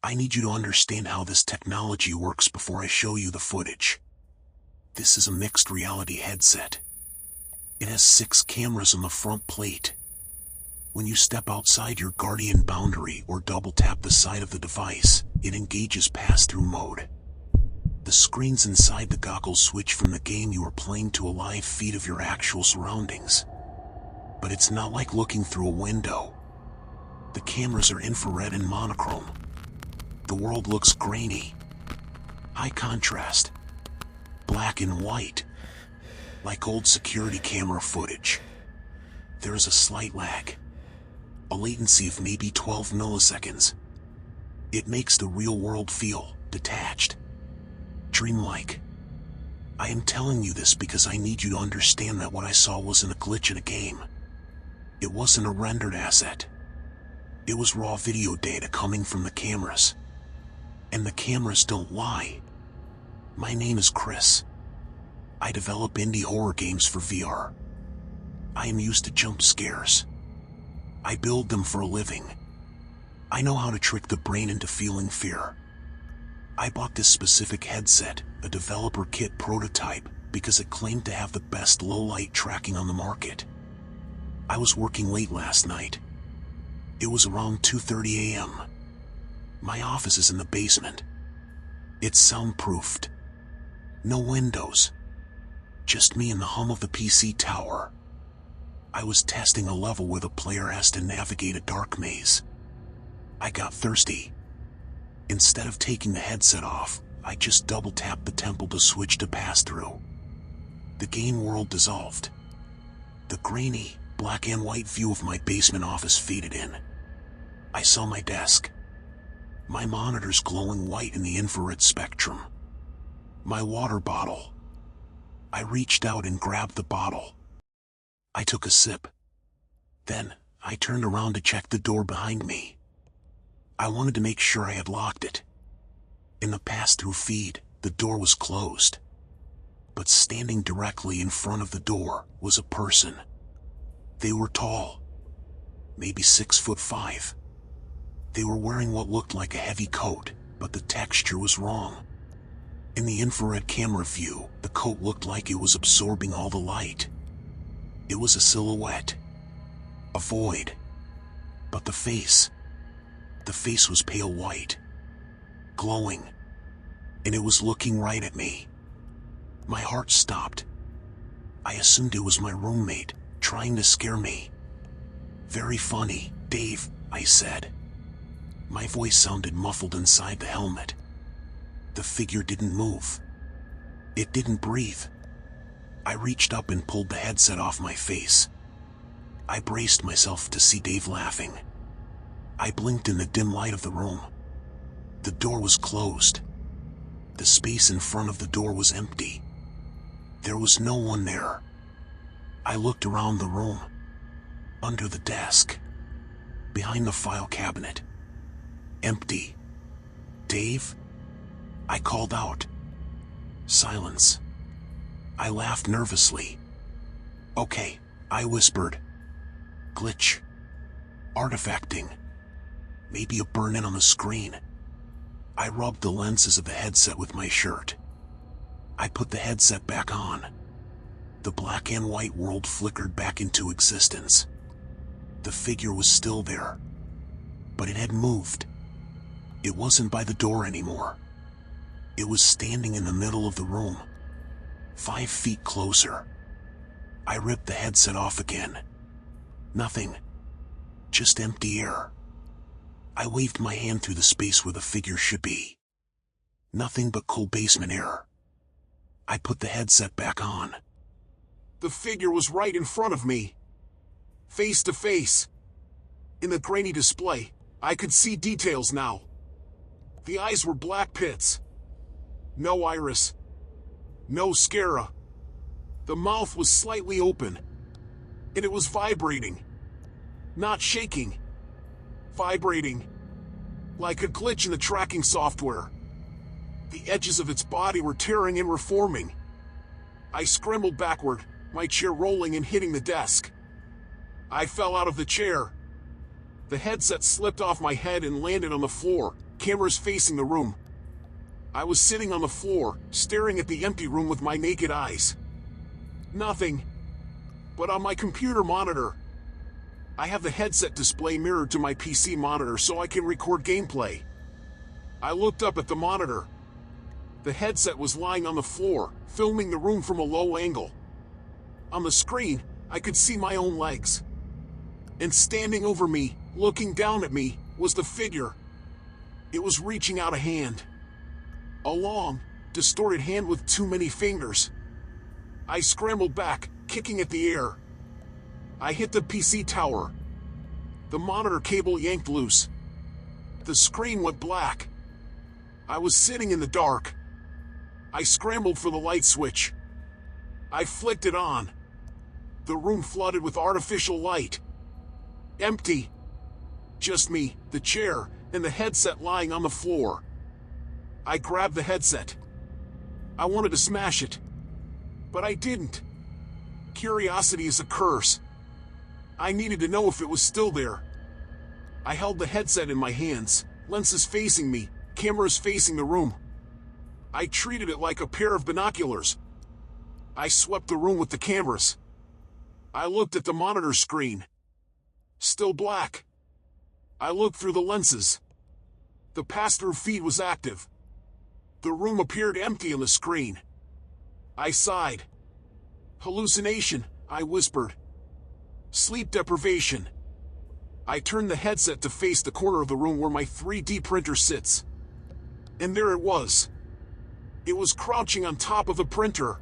I need you to understand how this technology works before I show you the footage. This is a mixed reality headset. It has 6 cameras on the front plate. When you step outside your Guardian boundary or double tap the side of the device, it engages pass-through mode. The screens inside the goggles switch from the game you are playing to a live feed of your actual surroundings. But it's not like looking through a window. The cameras are infrared and monochrome. The world looks grainy, high contrast, black and white, like old security camera footage. There is a slight lag, a latency of maybe 12 milliseconds. It makes the real world feel detached, dreamlike. I am telling you this because I need you to understand that what I saw wasn't a glitch in a game. It wasn't a rendered asset. It was raw video data coming from the cameras. And the cameras don't lie. My name is Chris. I develop indie horror games for VR. I am used to jump scares. I build them for a living. I know how to trick the brain into feeling fear. I bought this specific headset, a developer kit prototype, because it claimed to have the best low-light tracking on the market. I was working late last night. It was around 2:30 a.m. My office is in the basement. It's soundproofed. No windows. Just me and the hum of the PC tower. I was testing a level where the player has to navigate a dark maze. I got thirsty. Instead of taking the headset off, I just double-tapped the temple to switch to pass-through. The game world dissolved. The grainy, black and white view of my basement office faded in. I saw my desk. My monitors glowing white in the infrared spectrum. My water bottle. I reached out and grabbed the bottle. I took a sip. Then, I turned around to check the door behind me. I wanted to make sure I had locked it. In the pass-through feed, the door was closed. But standing directly in front of the door was a person. They were tall. Maybe 6'5". They were wearing what looked like a heavy coat, but the texture was wrong. In the infrared camera view, the coat looked like it was absorbing all the light. It was a silhouette. A void. But the face was pale white. Glowing. And it was looking right at me. My heart stopped. I assumed it was my roommate, trying to scare me. "Very funny, Dave," I said. My voice sounded muffled inside the helmet. The figure didn't move. It didn't breathe. I reached up and pulled the headset off my face. I braced myself to see Dave laughing. I blinked in the dim light of the room. The door was closed. The space in front of the door was empty. There was no one there. I looked around the room. Under the desk. Behind the file cabinet. Empty. "Dave?" I called out. Silence. I laughed nervously. "Okay," I whispered. "Glitch. Artifacting. Maybe a burn-in on the screen." I rubbed the lenses of the headset with my shirt. I put the headset back on. The black and white world flickered back into existence. The figure was still there. But it had moved. It wasn't by the door anymore. It was standing in the middle of the room. 5 feet closer. I ripped the headset off again. Nothing. Just empty air. I waved my hand through the space where the figure should be. Nothing but cool basement air. I put the headset back on. The figure was right in front of me. Face to face. In the grainy display, I could see details now. The eyes were black pits. No iris. No sclera. The mouth was slightly open. And it was vibrating. Not shaking. Vibrating. Like a glitch in the tracking software. The edges of its body were tearing and reforming. I scrambled backward, my chair rolling and hitting the desk. I fell out of the chair. The headset slipped off my head and landed on the floor, cameras facing the room. I was sitting on the floor, staring at the empty room with my naked eyes. Nothing. But on my computer monitor, I have the headset display mirrored to my PC monitor so I can record gameplay. I looked up at the monitor. The headset was lying on the floor, filming the room from a low angle. On the screen, I could see my own legs. And standing over me, looking down at me, was the figure. It was reaching out a hand. A long, distorted hand with too many fingers. I scrambled back, kicking at the air. I hit the PC tower. The monitor cable yanked loose. The screen went black. I was sitting in the dark. I scrambled for the light switch. I flicked it on. The room flooded with artificial light. Empty. Just me, the chair, and the headset lying on the floor. I grabbed the headset. I wanted to smash it. But I didn't. Curiosity is a curse. I needed to know if it was still there. I held the headset in my hands, lenses facing me, cameras facing the room. I treated it like a pair of binoculars. I swept the room with the cameras. I looked at the monitor screen. Still black. I looked through the lenses. The pass-through feed was active. The room appeared empty on the screen. I sighed. Hallucination, I whispered. Sleep deprivation. I turned the headset to face the corner of the room where my 3D printer sits. And there it was. It was crouching on top of the printer,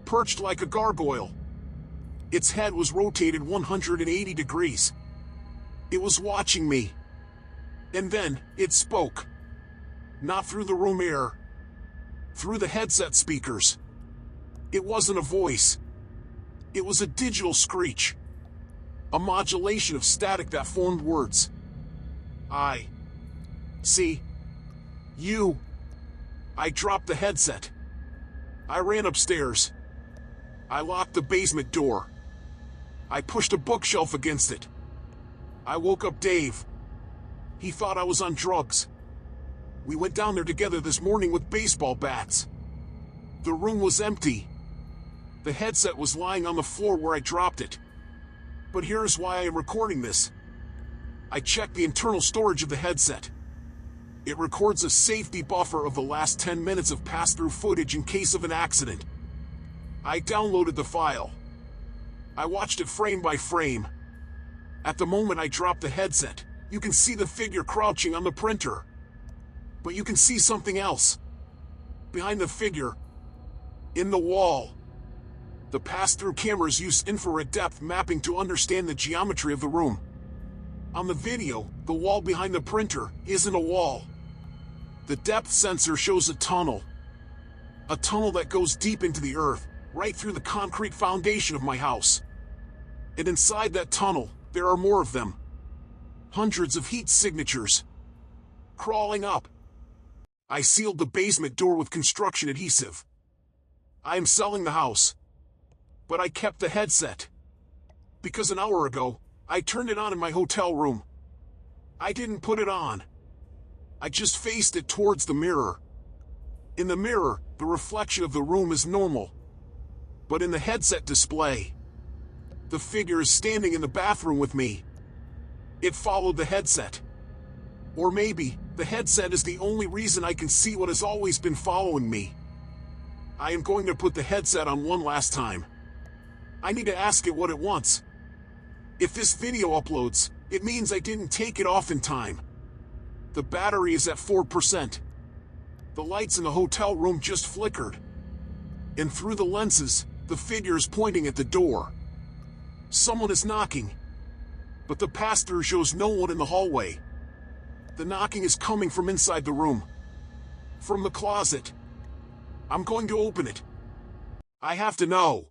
perched like a gargoyle. Its head was rotated 180 degrees. It was watching me. And then, it spoke. Not through the room air. Through the headset speakers. It wasn't a voice. It was a digital screech. A modulation of static that formed words. I see you. I dropped the headset. I ran upstairs. I locked the basement door. I pushed a bookshelf against it. I woke up Dave. He thought I was on drugs. We went down there together this morning with baseball bats. The room was empty. The headset was lying on the floor where I dropped it. But here's why I am recording this. I checked the internal storage of the headset. It records a safety buffer of the last 10 minutes of pass-through footage in case of an accident. I downloaded the file. I watched it frame by frame. At the moment I dropped the headset, you can see the figure crouching on the printer. But you can see something else. Behind the figure. In the wall. The pass-through cameras use infrared depth mapping to understand the geometry of the room. On the video, the wall behind the printer isn't a wall. The depth sensor shows a tunnel. A tunnel that goes deep into the earth, right through the concrete foundation of my house. And inside that tunnel, there are more of them. Hundreds of heat signatures. Crawling up. I sealed the basement door with construction adhesive. I am selling the house. But I kept the headset. Because an hour ago, I turned it on in my hotel room. I didn't put it on. I just faced it towards the mirror. In the mirror, the reflection of the room is normal. But in the headset display, the figure is standing in the bathroom with me. It followed the headset. Or maybe, the headset is the only reason I can see what has always been following me. I am going to put the headset on one last time. I need to ask it what it wants. If this video uploads, it means I didn't take it off in time. The battery is at 4%. The lights in the hotel room just flickered. And through the lenses, the figure is pointing at the door. Someone is knocking. But the pass-through shows no one in the hallway. The knocking is coming from inside the room. From the closet. I'm going to open it. I have to know.